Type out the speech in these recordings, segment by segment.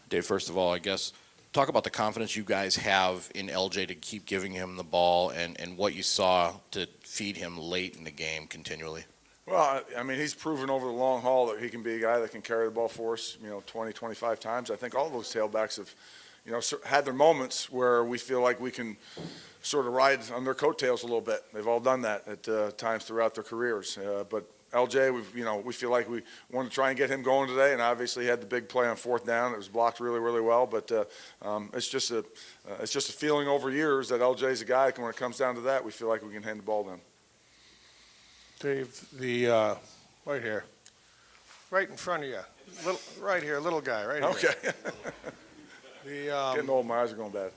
Dave, first of all, I guess, talk about the confidence you guys have in LJ to keep giving him the ball and what you saw to feed him late in the game continually. Well, I mean, he's proven over the long haul that he can be a guy that can carry the ball for us, 20, 25 times. I think all those tailbacks have, had their moments where we feel like we can sort of ride on their coattails a little bit. They've all done that at times throughout their careers. But LJ, we feel like we want to try and get him going today, and obviously he had the big play on fourth down. It was blocked really, really well. But it's just a feeling over years that LJ's a guy. When it comes down to that, we feel like we can hand the ball to him. Dave, right here, right in front of you, right here, little guy, right here. Okay. Getting old, my eyes are going bad.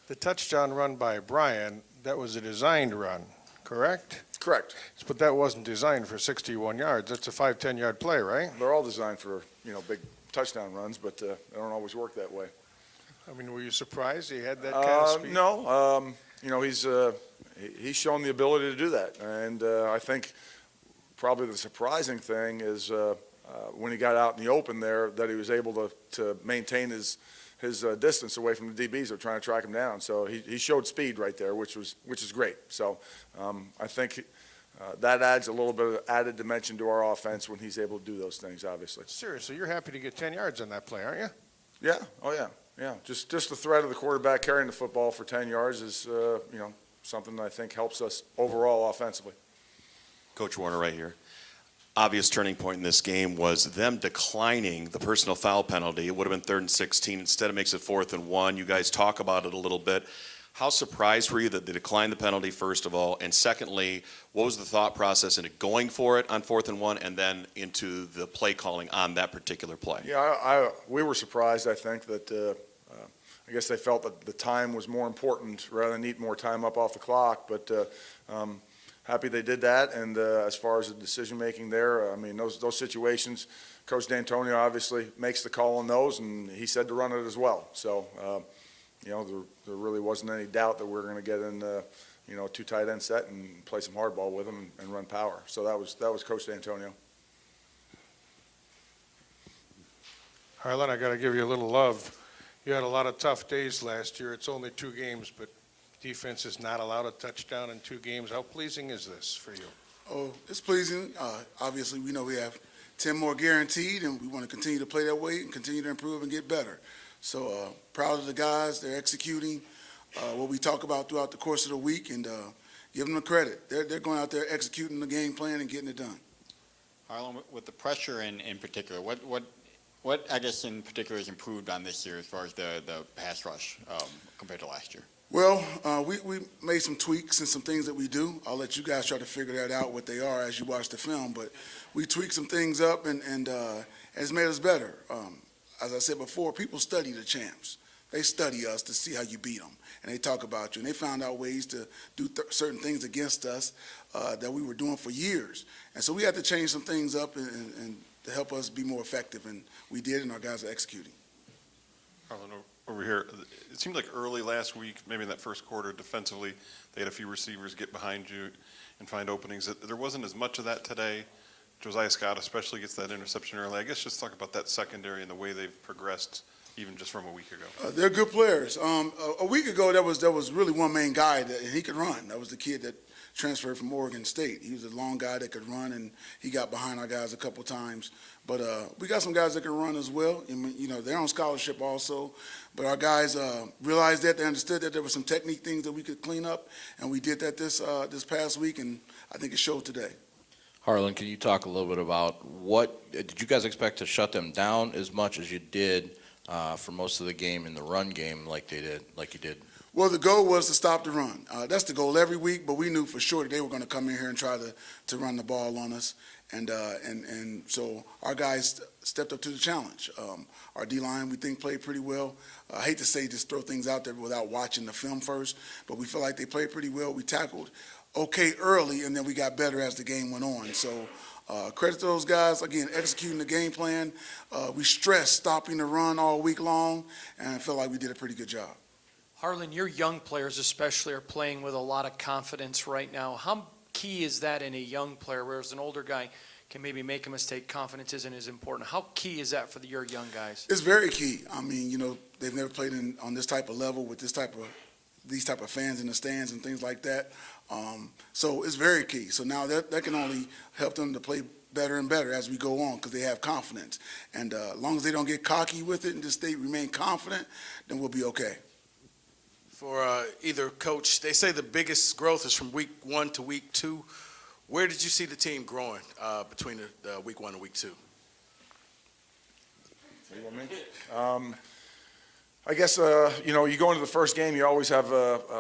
The touchdown run by Brian, that was a designed run, correct? Correct. But that wasn't designed for 61 yards. That's a 5-10-yard play, right? They're all designed for, big touchdown runs, but they don't always work that way. I mean, were you surprised he had that kind of speed? No. He's shown the ability to do that. And I think probably the surprising thing is when he got out in the open there that he was able to maintain his distance away from the DBs that are trying to track him down. So he showed speed right there, which is great. So I think that adds a little bit of added dimension to our offense when he's able to do those things, obviously. Seriously, you're happy to get 10 yards on that play, aren't you? Yeah. Oh, yeah. Yeah. Just the threat of the quarterback carrying the football for 10 yards is, something that I think helps us overall offensively. Coach Warner right here. Obvious turning point in this game was them declining the personal foul penalty. It would have been 3rd and 16. Instead, it makes it 4th and 1. You guys talk about it a little bit. How surprised were you that they declined the penalty, first of all? And secondly, what was the thought process into going for it on 4th and 1 and then into the play calling on that particular play? Yeah, we were surprised, I think, that I guess they felt that the time was more important rather than need more time up off the clock. But happy they did that. And as far as the decision-making there, I mean, those situations, Coach D'Antonio obviously makes the call on those, and he said to run it as well. So, there really wasn't any doubt that we were going to get in, a two tight end set and play some hardball with them and run power. So that was Coach D'Antonio. Harlan, I got to give you a little love. You had a lot of tough days last year. It's only 2 games, but defense has not allowed a touchdown in 2 games. How pleasing is this for you? Oh, it's pleasing. Obviously, we know we have 10 more guaranteed, and we want to continue to play that way and continue to improve and get better. So proud of the guys. They're executing what we talk about throughout the course of the week, and give them the credit. They're going out there executing the game plan and getting it done. Harlan, with the pressure in particular, what I guess in particular has improved on this year as far as the pass rush compared to last year? Well, we made some tweaks and some things that we do. I'll let you guys try to figure that out, what they are, as you watch the film. But we tweaked some things up, and it's made us better. As I said before, people study the champs. They study us to see how you beat them, and they talk about you. And they found out ways to do certain things against us that we were doing for years. And so we had to change some things up and to help us be more effective, and we did, and our guys are executing. Harlan, over here, it seemed like early last week, maybe in that first quarter, defensively, they had a few receivers get behind you and find openings. There wasn't as much of that today. Josiah Scott especially gets that interception early. I guess just talk about that secondary and the way they've progressed even just from a week ago. They're good players. A week ago, there was really one main guy, and he could run. That was the kid that transferred from Oregon State. He was a long guy that could run, and he got behind our guys a couple times. But we got some guys that can run as well. They're on scholarship also. But our guys realized that. They understood that there were some technique things that we could clean up, and we did that this past week, and I think it showed today. Harlan, can you talk a little bit about what did you guys expect to shut them down as much as you did for most of the game in the run game like you did? Well, the goal was to stop the run. That's the goal every week, but we knew for sure that they were going to come in here and try to run the ball on us. And so our guys stepped up to the challenge. Our D-line, we think, played pretty well. I hate to say just throw things out there without watching the film first, but we feel like they played pretty well. We tackled okay early, and then we got better as the game went on. So credit to those guys, again, executing the game plan. We stressed stopping the run all week long, and I feel like we did a pretty good job. Harlan, your young players especially are playing with a lot of confidence right now. How key is that in a young player, whereas an older guy can maybe make a mistake, confidence isn't as important. How key is that for your young guys? It's very key. I mean, they've never played on this type of level with these type of fans in the stands and things like that. So it's very key. So now that can only help them to play better and better as we go on because they have confidence. And as long as they don't get cocky with it and just remain confident, then we'll be okay. For either coach, they say the biggest growth is from week 1 to week 2. Where did you see the team growing between the week 1 and week 2? I guess, you go into the first game, you always have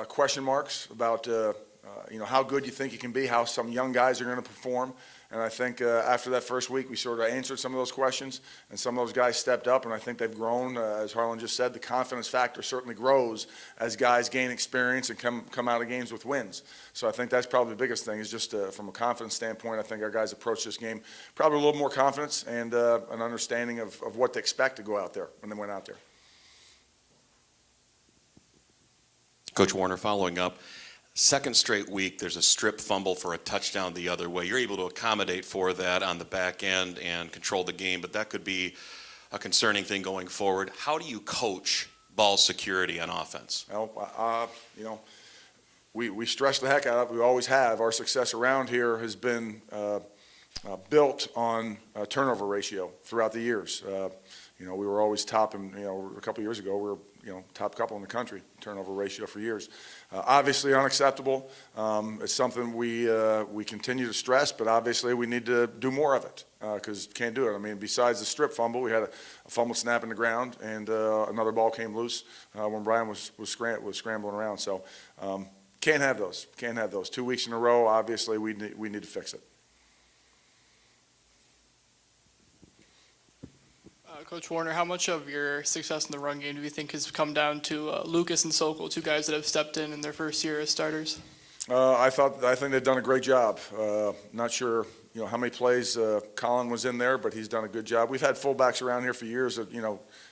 question marks about, how good you think you can be, how some young guys are going to perform. And I think after that first week, we sort of answered some of those questions, and some of those guys stepped up, and I think they've grown. As Harlon just said, the confidence factor certainly grows as guys gain experience and come out of games with wins. So I think that's probably the biggest thing is just from a confidence standpoint, I think our guys approach this game probably a little more confidence and an understanding of what to expect to go out there when they went out there. Coach Warner, following up, second straight week, there's a strip fumble for a touchdown the other way. You're able to accommodate for that on the back end and control the game, but that could be a concerning thing going forward. How do you coach ball security on offense? Well, we stress the heck out of it. We always have. Our success around here has been built on turnover ratio throughout the years. We were always top, and a couple years ago we were top couple in the country turnover ratio for years. Obviously unacceptable. It's something we continue to stress, but obviously we need to do more of it because can't do it. I mean, besides the strip fumble, we had a fumble snap in the ground, and another ball came loose when Brian was scrambling around. So can't have those. Can't have those. 2 weeks in a row. Obviously, we need to fix it. Coach Warner, how much of your success in the run game do you think has come down to Lucas and Sokol, two guys that have stepped in their first year as starters? I think they've done a great job. Not sure how many plays Colin was in there, but he's done a good job. We've had fullbacks around here for years that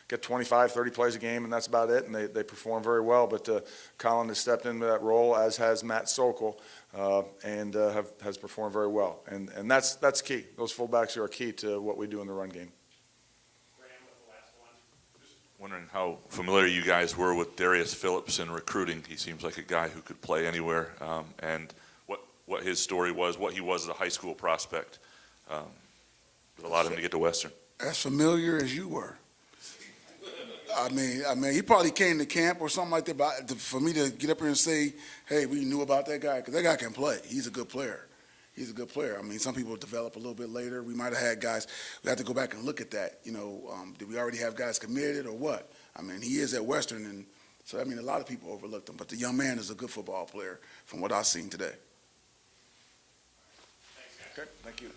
get 25, 30 plays a game, and that's about it, and they perform very well. But Colin has stepped into that role, as has Matt Sokol, and has performed very well. And that's key. Those fullbacks are key to what we do in the run game. Wondering how familiar you guys were with Darius Phillips in recruiting. He seems like a guy who could play anywhere, and what his story was, what he was as a high school prospect that allowed him to get to Western. As familiar as you were. I mean, he probably came to camp or something like that, but for me to get up here and say, hey, we knew about that guy, because that guy can play. He's a good player. He's a good player. I mean, some people develop a little bit later. We might have had guys, we have to go back and look at that. Did we already have guys committed or what? I mean, he is at Western, and so, a lot of people overlooked him. But the young man is a good football player from what I've seen today. Okay, thank you.